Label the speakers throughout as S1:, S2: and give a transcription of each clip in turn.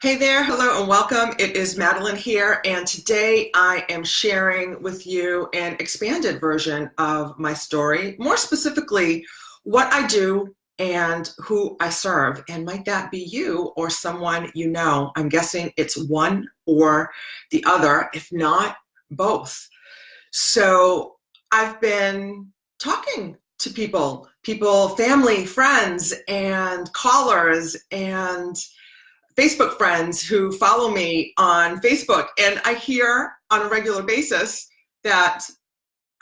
S1: Hey there, hello and welcome. It is Madeline here, and today I am sharing with you an expanded version of my story, more specifically, what I do and who I serve. And might that be you or someone you know? I'm guessing it's one or the other, if not both. So I've been talking to people, family, friends, and callers, and Facebook friends who follow me on Facebook, and I hear on a regular basis that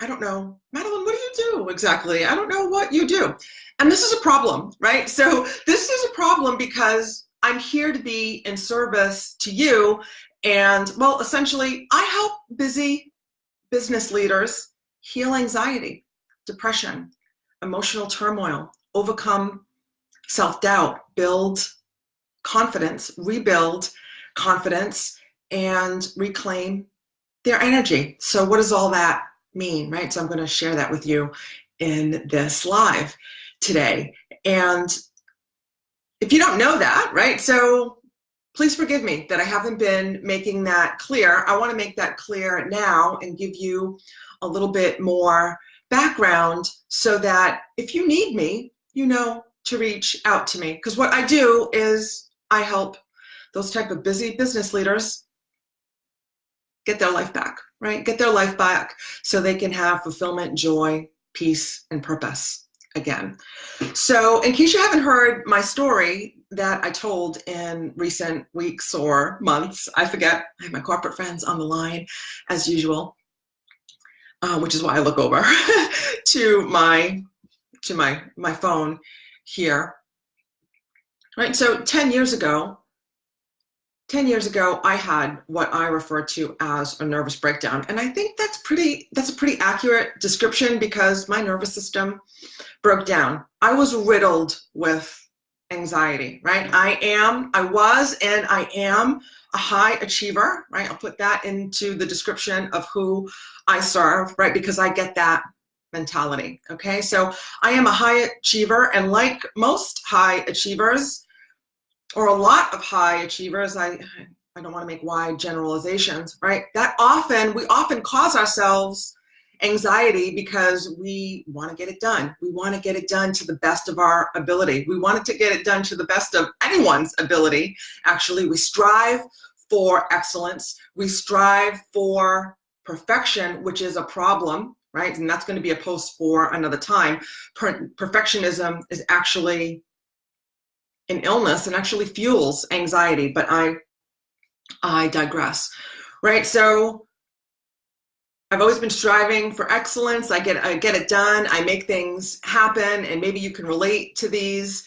S1: I don't know, Madeline, what do you do exactly? I don't know what you do. And this is a problem, right? So this is a problem because I'm here to be in service to you. And well, essentially, I help busy business leaders heal anxiety, depression, emotional turmoil, overcome self-doubt, build confidence, rebuild confidence, and reclaim their energy. So what does all that mean, right? So I'm going to share that with you in this live today. And if you don't know that, right, so please forgive me that I haven't been making that clear. I want to make that clear now and give you a little bit more background so that if you need me, you know to reach out to me. Because what I do is I help those type of busy business leaders get their life back, right? Get their life back so they can have fulfillment, joy, peace, and purpose again. So in case you haven't heard my story that I told in recent weeks or months, I forget, I have my corporate friends on the line as usual, which is why I look over to my phone here. Right, so 10 years ago, I had what I refer to as a nervous breakdown. And I think that's a pretty accurate description because my nervous system broke down. I was riddled with anxiety, right? I was, and I am a high achiever, right? I'll put that into the description of who I serve, right? Because I get that mentality, okay? So I am a high achiever, and like most high achievers, or a lot of high achievers, I don't want to make wide generalizations, right? We often cause ourselves anxiety because we want to get it done. We want to get it done to the best of our ability. We want to get it done to the best of anyone's ability. Actually, we strive for excellence. We strive for perfection, which is a problem, right? And that's going to be a post for another time. Perfectionism is actually an illness and actually fuels anxiety, but I digress, right? So I've always been striving for excellence. I get it done. I make things happen, and maybe you can relate to these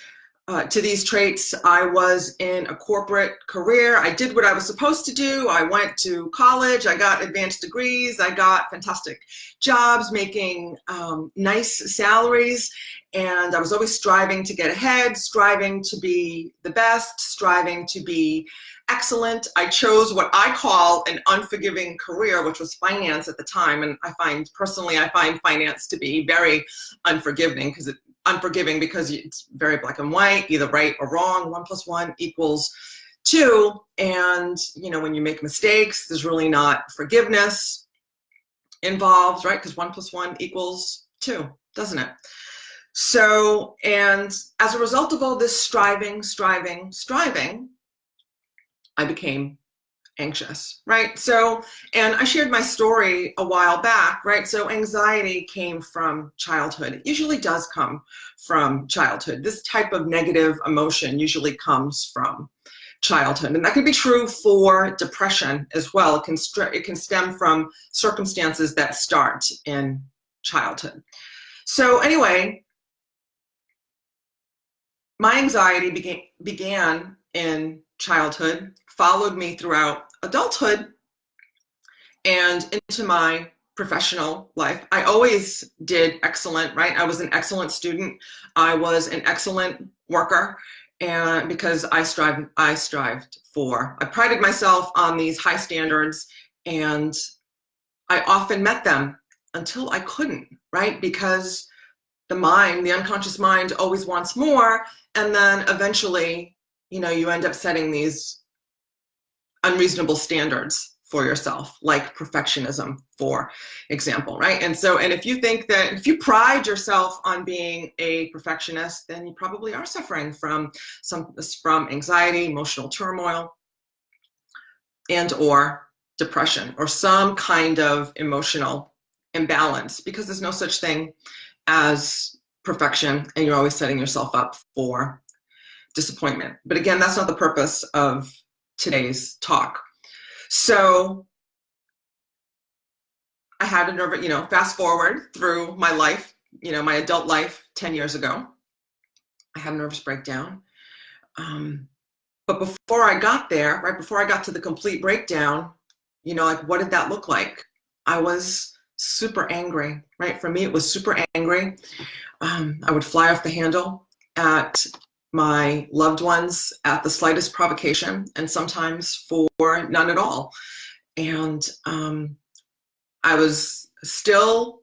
S1: traits. I was in a corporate career. I did what I was supposed to do. I went to college. I got advanced degrees. I got fantastic jobs, making nice salaries. And I was always striving to get ahead, striving to be the best, striving to be excellent. I chose what I call an unforgiving career, which was finance at the time. And I find finance to be very unforgiving because it's very black and white, either right or wrong. 1 + 1 = 2. And, when you make mistakes, there's really not forgiveness involved, right? Because 1 + 1 = 2, doesn't it? So, and as a result of all this striving, I became anxious, right? So, and I shared my story a while back, right? So anxiety came from childhood. It usually does come from childhood. This type of negative emotion usually comes from childhood. And that could be true for depression as well. It can stem from circumstances that start in childhood. So anyway, my anxiety began in childhood, followed me throughout adulthood, and into my professional life. I always did excellent, right? I was an excellent student. I was an excellent worker, and because I prided myself on these high standards, and I often met them until I couldn't, right? Because the unconscious mind always wants more, and then eventually, you end up setting these unreasonable standards for yourself, like perfectionism, for example, right? And if you think that, if you pride yourself on being a perfectionist, then you probably are suffering from anxiety, emotional turmoil, and or depression, or some kind of emotional imbalance, because there's no such thing as perfection, and you're always setting yourself up for disappointment. But again, that's not the purpose of today's talk. So I had a nervous, fast forward through my life, my adult life 10 years ago, I had a nervous breakdown. But before I got there, right before I got to the complete breakdown, like, what did that look like? I was super angry, right? For me, it was super angry. I would fly off the handle at my loved ones at the slightest provocation, and sometimes for none at all. And I was still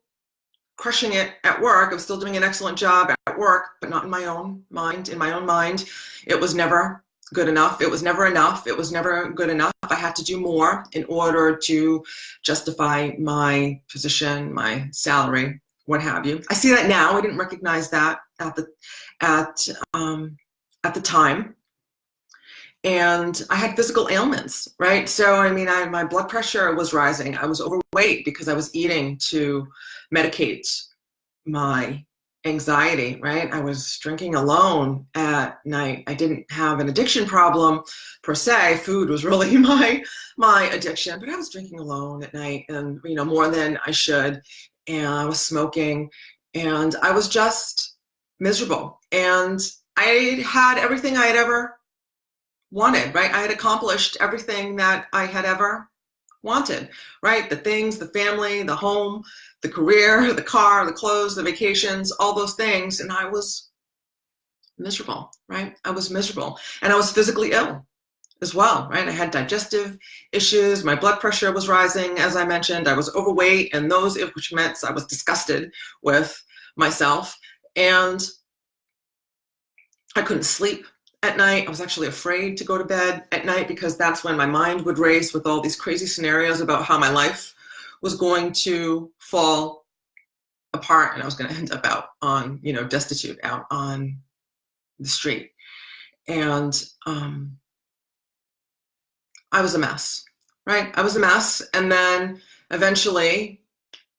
S1: crushing it at work. I was still doing an excellent job at work, but not in my own mind. In my own mind, it was never good enough. It was never enough. It was never good enough. I had to do more in order to justify my position, my salary, what have you. I see that now. I didn't recognize that at the time. And I had physical ailments, right? So, my blood pressure was rising. I was overweight because I was eating to medicate my anxiety, right? I was drinking alone at night. I didn't have an addiction problem per se. Food was really my addiction, but I was drinking alone at night, and more than I should. And I was smoking, and I was just miserable. And I had everything I had ever wanted, right? I had accomplished everything that I had ever wanted, right? The things, the family, the home, the career, the car, the clothes, the vacations, all those things. And I was miserable, right? I was miserable. And I was physically ill as well, right? I had digestive issues. My blood pressure was rising, as I mentioned. I was overweight, and which meant I was disgusted with myself. And I couldn't sleep at night. I was actually afraid to go to bed at night, because that's when my mind would race with all these crazy scenarios about how my life was going to fall apart, and I was going to end up out on, destitute, out on the street. And I was a mess, right? I was a mess. And then eventually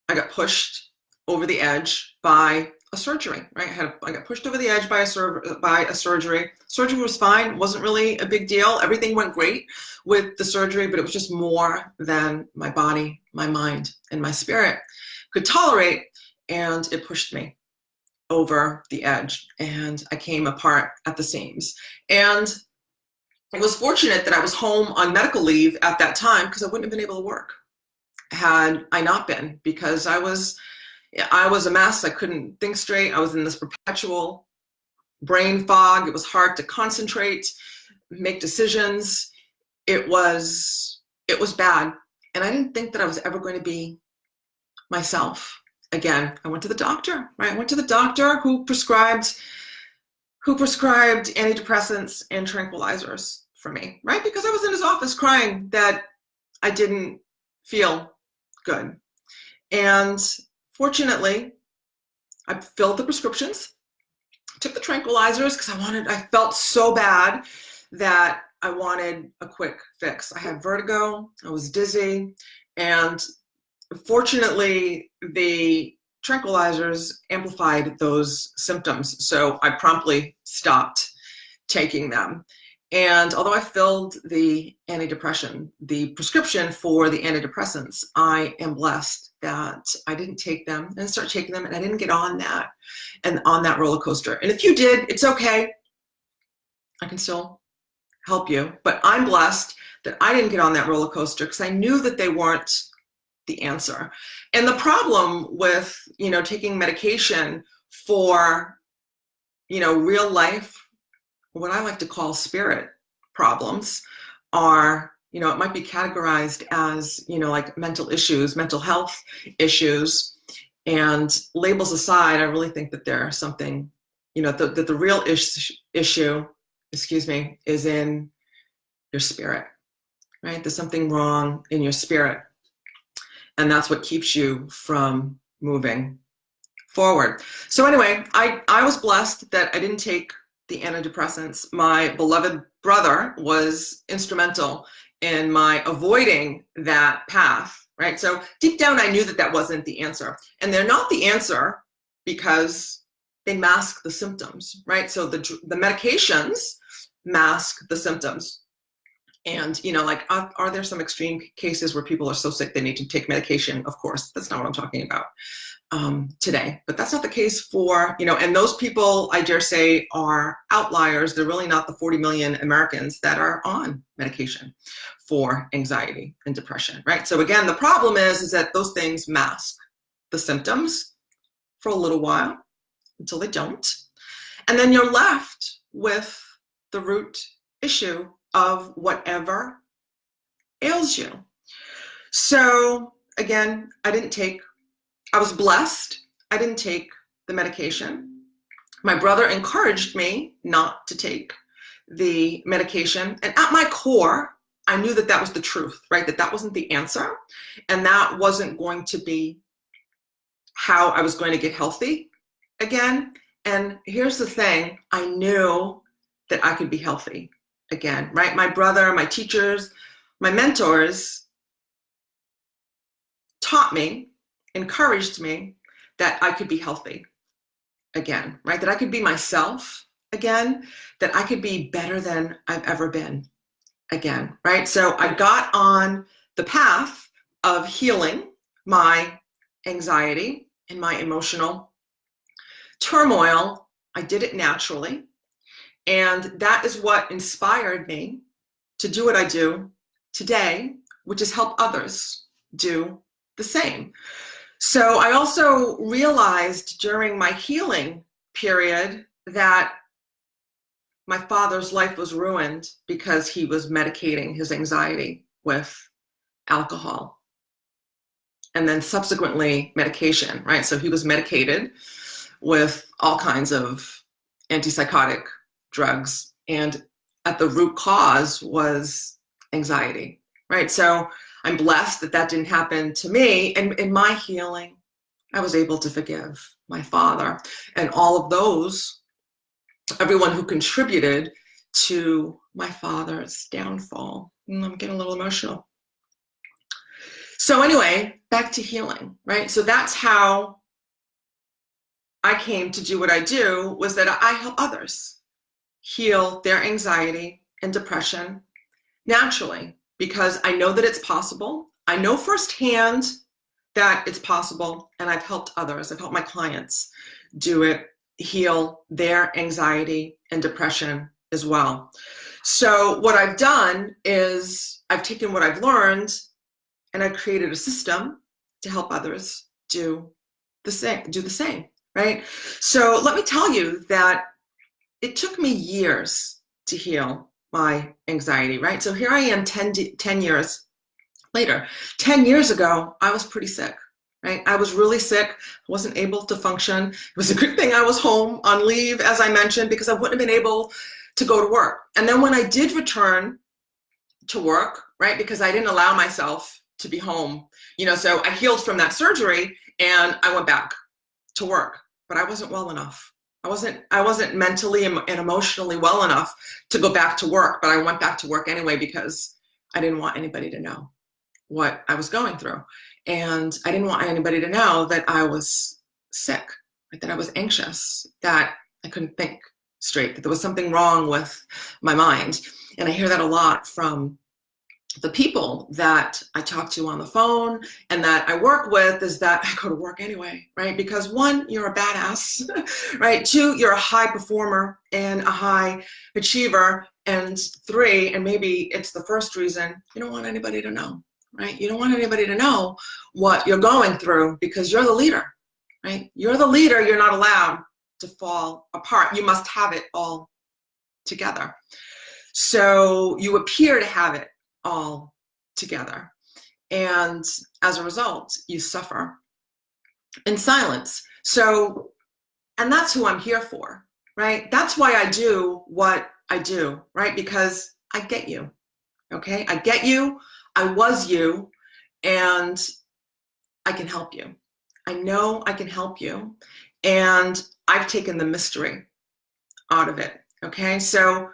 S1: I got pushed over the edge by a surgery, right? I got pushed over the edge by a surgery. Surgery was fine. Wasn't really a big deal. Everything went great with the surgery, but it was just more than my body, my mind, and my spirit could tolerate. And it pushed me over the edge, and I came apart at the seams. And I was fortunate that I was home on medical leave at that time, because I wouldn't have been able to work had I not been, because I was a mess. I couldn't think straight. I was in this perpetual brain fog. It was hard to concentrate, make decisions. It was bad. And I didn't think that I was ever going to be myself again. I went to the doctor, right? I went to the doctor who prescribed antidepressants and tranquilizers for me, right? Because I was in his office crying that I didn't feel good. And fortunately, I filled the prescriptions, took the tranquilizers, because I felt so bad that I wanted a quick fix. I had vertigo, I was dizzy, and fortunately, the tranquilizers amplified those symptoms, so I promptly stopped taking them. And although I filled the prescription for the antidepressants, I am blessed that I didn't take them and start taking them, and I didn't get on that roller coaster. And if you did, it's okay. I can still help you, but I'm blessed that I didn't get on that roller coaster, because I knew that they weren't the answer. And the problem with, taking medication for, real life, what I like to call spirit problems, are, it might be categorized as, like mental issues, mental health issues. And labels aside, I really think that there's something, that the real issue, is in your spirit, right? There's something wrong in your spirit. And that's what keeps you from moving forward. So anyway, I was blessed that I didn't take the antidepressants. My beloved brother was instrumental in my avoiding that path, right? So deep down, I knew that that wasn't the answer. And they're not the answer because they mask the symptoms, right? So the medications mask the symptoms. And, you know, like, are there some extreme cases where people are so sick they need to take medication? Of course, that's not what I'm talking about today. But that's not the case for, you know, and those people, I dare say, are outliers. They're really not the 40 million Americans that are on medication for anxiety and depression, right? So again, the problem is that those things mask the symptoms for a little while until they don't. And then you're left with the root issue of whatever ails you. So again, I was blessed. I didn't take the medication. My brother encouraged me not to take the medication. And at my core, I knew that that was the truth, right? That wasn't the answer. And that wasn't going to be how I was going to get healthy again. And here's the thing, I knew that I could be healthy again, right? My brother, my teachers, my mentors taught me, encouraged me that I could be healthy again, right? That I could be myself again, that I could be better than I've ever been again, right? So I got on the path of healing my anxiety and my emotional turmoil. I did it naturally. And that is what inspired me to do what I do today, which is help others do the same. So I also realized during my healing period that my father's life was ruined because he was medicating his anxiety with alcohol and then subsequently medication, right? So he was medicated with all kinds of antipsychotic drugs, and at the root cause was anxiety, right? So I'm blessed that that didn't happen to me. And in my healing, I was able to forgive my father and all of those, everyone who contributed to my father's downfall. And I'm getting a little emotional. So anyway, back to healing, right? So that's how I came to do what I do, was that I help others heal their anxiety and depression naturally, because I know that it's possible. I know firsthand that it's possible, and I've helped others. I've helped my clients do it, heal their anxiety and depression as well. So what I've done is I've taken what I've learned and I've created a system to help others do the same, right? So let me tell you that it took me years to heal my anxiety, right? So here I am 10 years later. 10 years ago, I was pretty sick, right? I was really sick. I wasn't able to function. It was a good thing I was home on leave, as I mentioned, because I wouldn't have been able to go to work. And then when I did return to work, right, because I didn't allow myself to be home, you know, so I healed from that surgery and I went back to work, but I wasn't well enough. I wasn't mentally and emotionally well enough to go back to work, but I went back to work anyway because I didn't want anybody to know what I was going through. And I didn't want anybody to know that I was sick, that I was anxious, that I couldn't think straight, that there was something wrong with my mind. And I hear that a lot from the people that I talk to on the phone and that I work with, is that I go to work anyway, right? Because one, you're a badass, right? Two, you're a high performer and a high achiever. And three, and maybe it's the first reason, you don't want anybody to know, right? You don't want anybody to know what you're going through because you're the leader, right? You're the leader. You're not allowed to fall apart. You must have it all together. So you appear to have it all together. And as a result, you suffer in silence. So, and that's who I'm here for, right? That's why I do what I do, right? Because I get you, Okay, I get you, I was you, and I can help you. I know I can help you, and I've taken the mystery out of it. Okay, so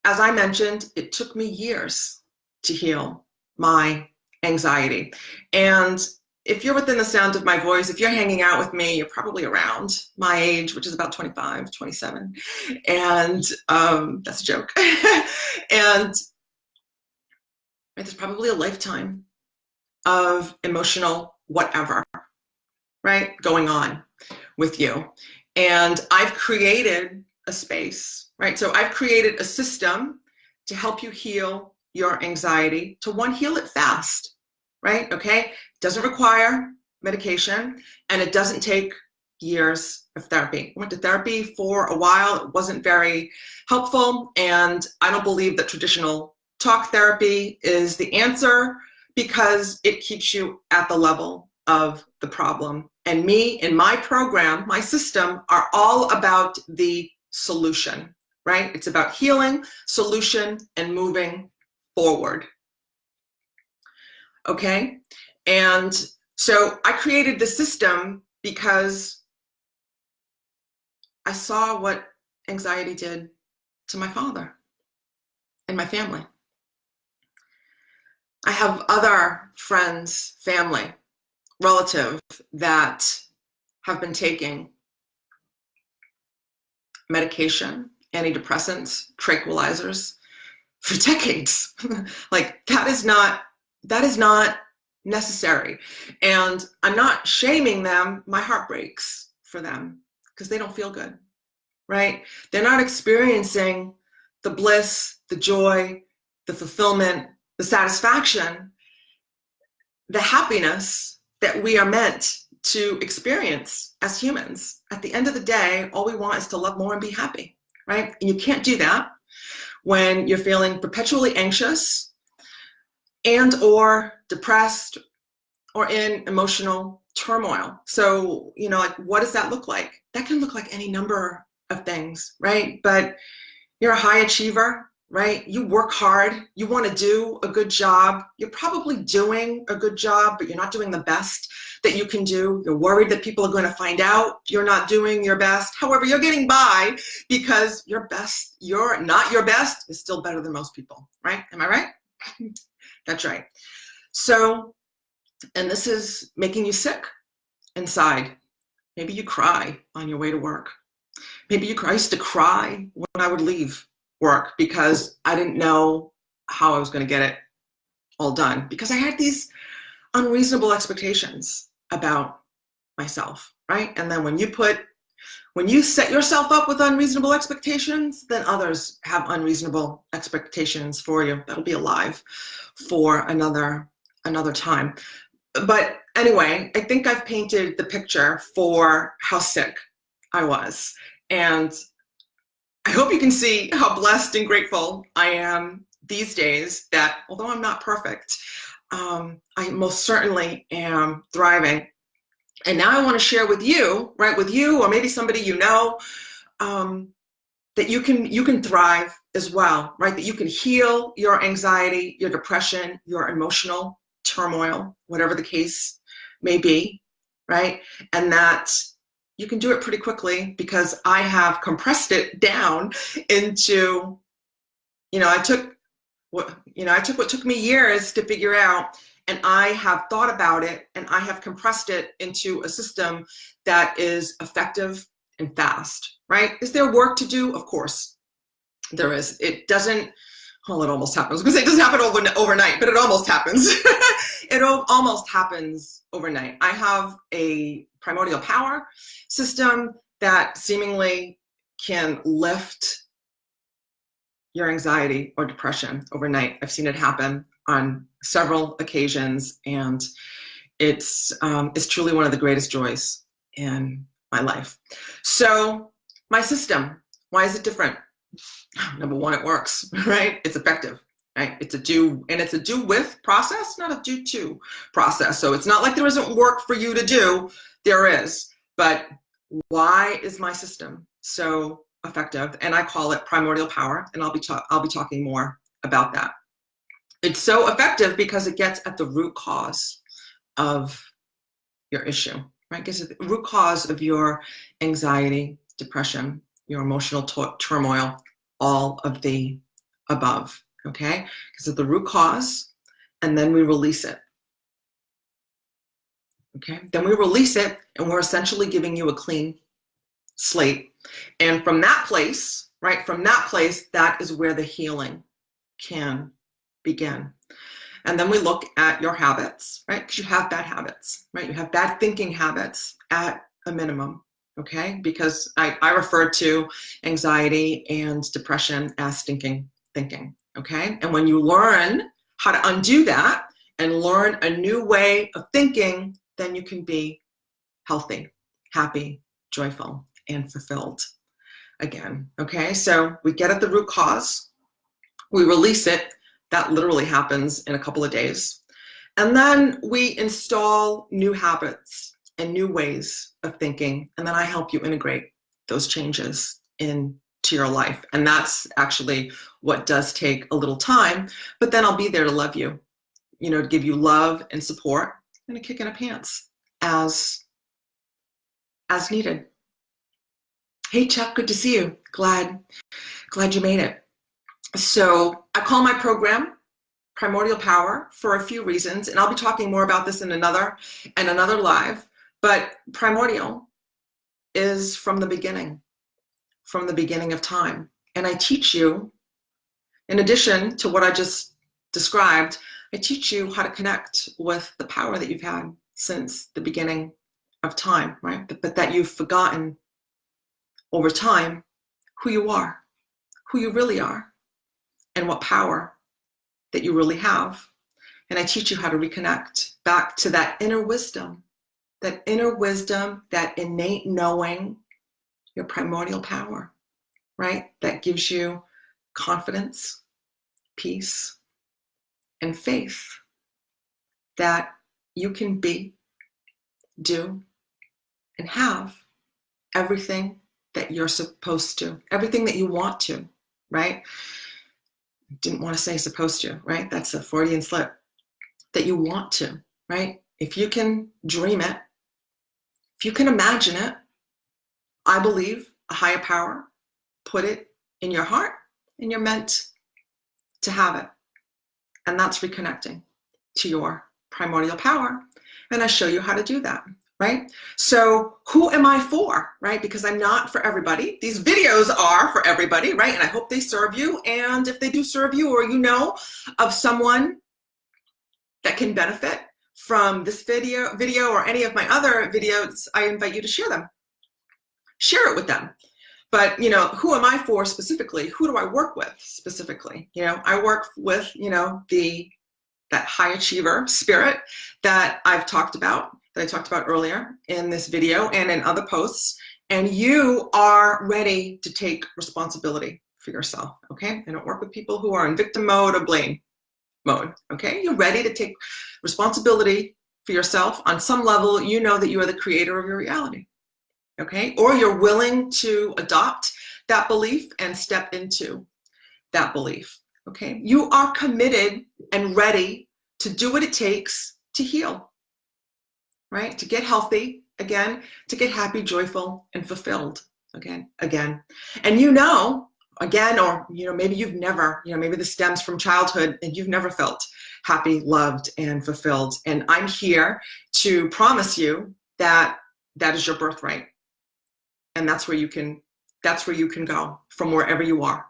S1: as I mentioned, it took me years to heal my anxiety. And if you're within the sound of my voice, if you're hanging out with me, you're probably around my age, which is about 25, 27. And that's a joke. And there's probably a lifetime of emotional whatever, right, going on with you. And I've created a space, right? So I've created a system to help you heal your anxiety, to one, heal it fast, right? Okay, doesn't require medication, and it doesn't take years of therapy. I went to therapy for a while. It wasn't very helpful, and I don't believe that traditional talk therapy is the answer, because it keeps you at the level of the problem. And me and my program, my system, are all about the solution, right? It's about healing, solution, and moving forward. Okay? And so I created the system because I saw what anxiety did to my father and my family. I have other friends, family, relatives that have been taking medication, antidepressants, tranquilizers for decades. Like that is not necessary. And I'm not shaming them. My heart breaks for them because they don't feel good, right? They're not experiencing the bliss, the joy, the fulfillment, the satisfaction, the happiness that we are meant to experience as humans. At the end of the day, all we want is to love more and be happy, right? And you can't do that when you're feeling perpetually anxious and or depressed or in emotional turmoil. So, like, what does that look like? That can look like any number of things, right? But you're a high achiever, right? You work hard, you want to do a good job. You're probably doing a good job, but you're not doing the best that you can do. You're worried that people are going to find out you're not doing your best. However, you're getting by because your best, you're not your best, is still better than most people, right? Am I right? That's right. So, and this is making you sick inside. Maybe you cry on your way to work. Maybe you cry. I used to cry when I would leave work because I didn't know how I was going to get it all done, because I had these unreasonable expectations about myself, right? And then when you set yourself up with unreasonable expectations, then others have unreasonable expectations for you. That'll be alive for another time. But anyway, I think I've painted the picture for how sick I was. And I hope you can see how blessed and grateful I am these days that, although I'm not perfect, I most certainly am thriving. And now I want to share with you, right, with you or maybe somebody you know, that you can thrive as well, right? That you can heal your anxiety, your depression, your emotional turmoil, whatever the case may be, right? And that you can do it pretty quickly because I have compressed it down into, I took what took me years to figure out, and I have thought about it, and I have compressed it into a system that is effective and fast, right? Is there work to do? Of course there is. It doesn't, well, it almost happens. I was going to say it doesn't happen overnight, but it almost happens. It almost happens overnight. I have a Primordial Power system that seemingly can lift your anxiety or depression overnight. I've seen it happen on several occasions, and it's truly one of the greatest joys in my life. So my system, why is it different? Number one, it works, right? It's effective, right? It's a do with process, not a do to process. So it's not like there isn't work for you to do. There is. But why is my system so effective? And I call it Primordial Power, and I'll be talking more about that. It's so effective because it gets at the root cause of your issue, right? Gets at the root cause of your anxiety, depression, your emotional turmoil, all of the above, okay? Because of the root cause, and then we release it, okay? Then we release it, and we're essentially giving you a clean slate. And from that place, right, from that place, that is where the healing can begin. And then we look at your habits, right? Because you have bad habits, right? You have bad thinking habits at a minimum, okay? Because I refer to anxiety and depression as stinking thinking, okay? And when you learn how to undo that and learn a new way of thinking, then you can be healthy, happy, joyful, and fulfilled again, okay? So we get at the root cause, we release it. That literally happens in a couple of days. And then we install new habits and new ways of thinking. And then I help you integrate those changes into your life. And that's actually what does take a little time. But then I'll be there to love you, to give you love and support and a kick in the pants as needed. Hey, Chuck, good to see you. Glad you made it. So I call my program Primordial Power for a few reasons, and I'll be talking more about this in another live, but primordial is from the beginning of time. And I teach you, in addition to what I just described, I teach you how to connect with the power that you've had since the beginning of time, right? But that you've forgotten over time who you are, who you really are, and what power that you really have. And I teach you how to reconnect back to that inner wisdom, that innate knowing, your primordial power, right? That gives you confidence, peace, and faith that you can be, do, and have everything that you're supposed to, everything that you want to, right? Didn't want to say supposed to, right? That's a Freudian slip. That you want to, right? If you can dream it, if you can imagine it, I believe a higher power put it in your heart and you're meant to have it. And that's reconnecting to your primordial power. And I show you how to do that, right? So who am I for, right? Because I'm not for everybody. These videos are for everybody, right? And I hope they serve you. And if they do serve you, or you know of someone that can benefit from this video or any of my other videos, I invite you to share them. Share it with them. But, who am I for specifically? Who do I work with specifically? I work with, that high achiever spirit that I talked about earlier in this video and in other posts. And you are ready to take responsibility for yourself, okay? I don't work with people who are in victim mode or blame mode, okay? You're ready to take responsibility for yourself. On some level, you know that you are the creator of your reality, okay? Or you're willing to adopt that belief and step into that belief, okay? You are committed and ready to do what it takes to heal, right? To get healthy again, to get happy, joyful, and fulfilled again. And again, or maybe you've never, maybe this stems from childhood and you've never felt happy, loved, and fulfilled. And I'm here to promise you that that is your birthright. And that's where you can go from wherever you are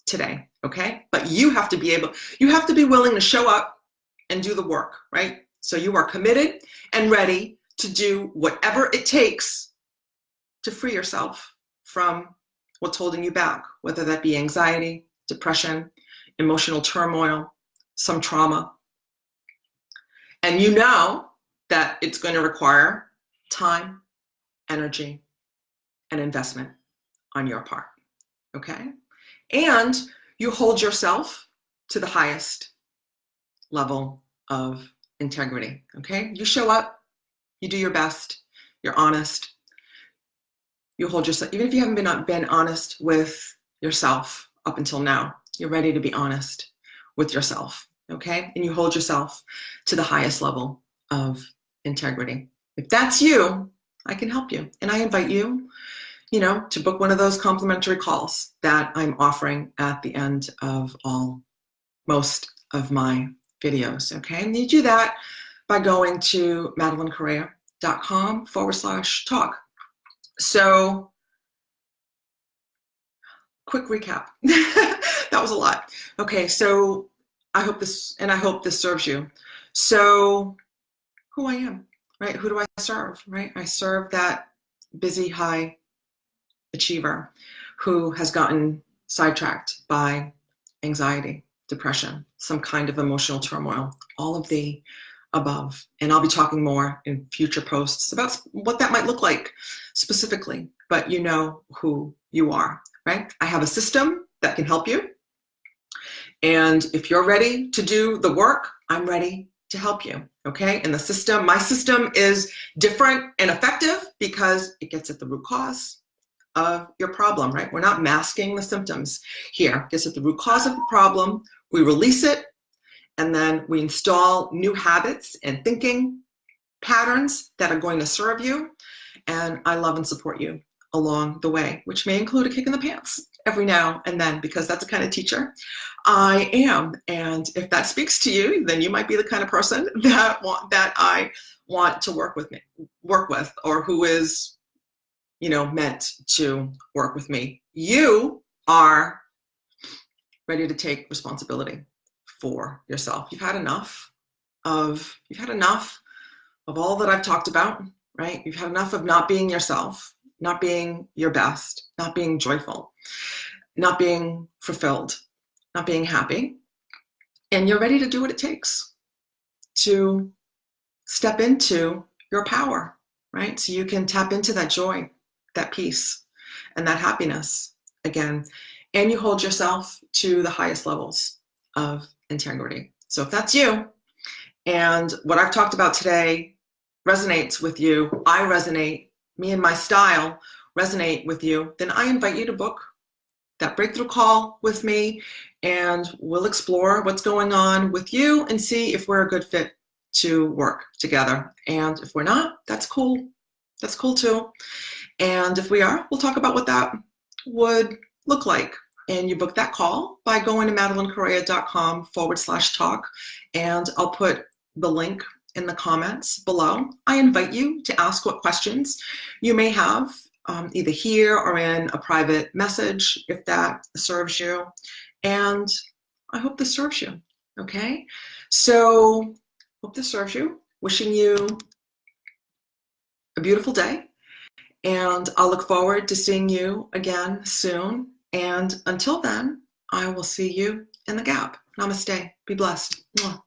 S1: today, okay? But you have to be willing to show up and do the work, right? So you are committed and ready to do whatever it takes to free yourself from what's holding you back, whether that be anxiety, depression, emotional turmoil, some trauma. And you know that it's going to require time, energy, and investment on your part, okay? And you hold yourself to the highest level of integrity, okay? You show up, you do your best, you're honest, you hold yourself, even if you haven't been honest with yourself up until now, you're ready to be honest with yourself, okay? And you hold yourself to the highest level of integrity. If that's you, I can help you. And I invite you, to book one of those complimentary calls that I'm offering at the end of most of my videos, okay? And you do that by going to madelinecorrea.com/talk. So, quick recap. That was a lot. Okay, so I hope this serves you. So, who I am, right? Who do I serve, right? I serve that busy, high achiever who has gotten sidetracked by anxiety, depression, some kind of emotional turmoil, all of the above. And I'll be talking more in future posts about what that might look like specifically, but you know who you are, right? I have a system that can help you. And if you're ready to do the work, I'm ready to help you, okay? And my system is different and effective because it gets at the root cause of your problem, right? We're not masking the symptoms here. It gets at the root cause of the problem, we release it, and then we install new habits and thinking patterns that are going to serve you. And I love and support you along the way, which may include a kick in the pants every now and then, because that's the kind of teacher I am. And if that speaks to you, then you might be the kind of person that I want to work with, or who is, meant to work with me. You are ready to take responsibility for yourself. You've had enough of all that I've talked about, right? You've had enough of not being yourself, not being your best, not being joyful, not being fulfilled, not being happy. And you're ready to do what it takes to step into your power, right? So you can tap into that joy, that peace, and that happiness again. And you hold yourself to the highest levels of integrity. So if that's you, and what I've talked about today resonates with you, me and my style resonate with you, then I invite you to book that breakthrough call with me, and we'll explore what's going on with you and see if we're a good fit to work together. And if we're not, that's cool. That's cool too. And if we are, we'll talk about what that would look like. And you book that call by going to madelinecorrea.com/talk. And I'll put the link in the comments below. I invite you to ask what questions you may have, either here or in a private message, if that serves you. And I hope this serves you, okay? So, hope this serves you. Wishing you a beautiful day. And I'll look forward to seeing you again soon. And until then, I will see you in the gap. Namaste. Be blessed. Mwah.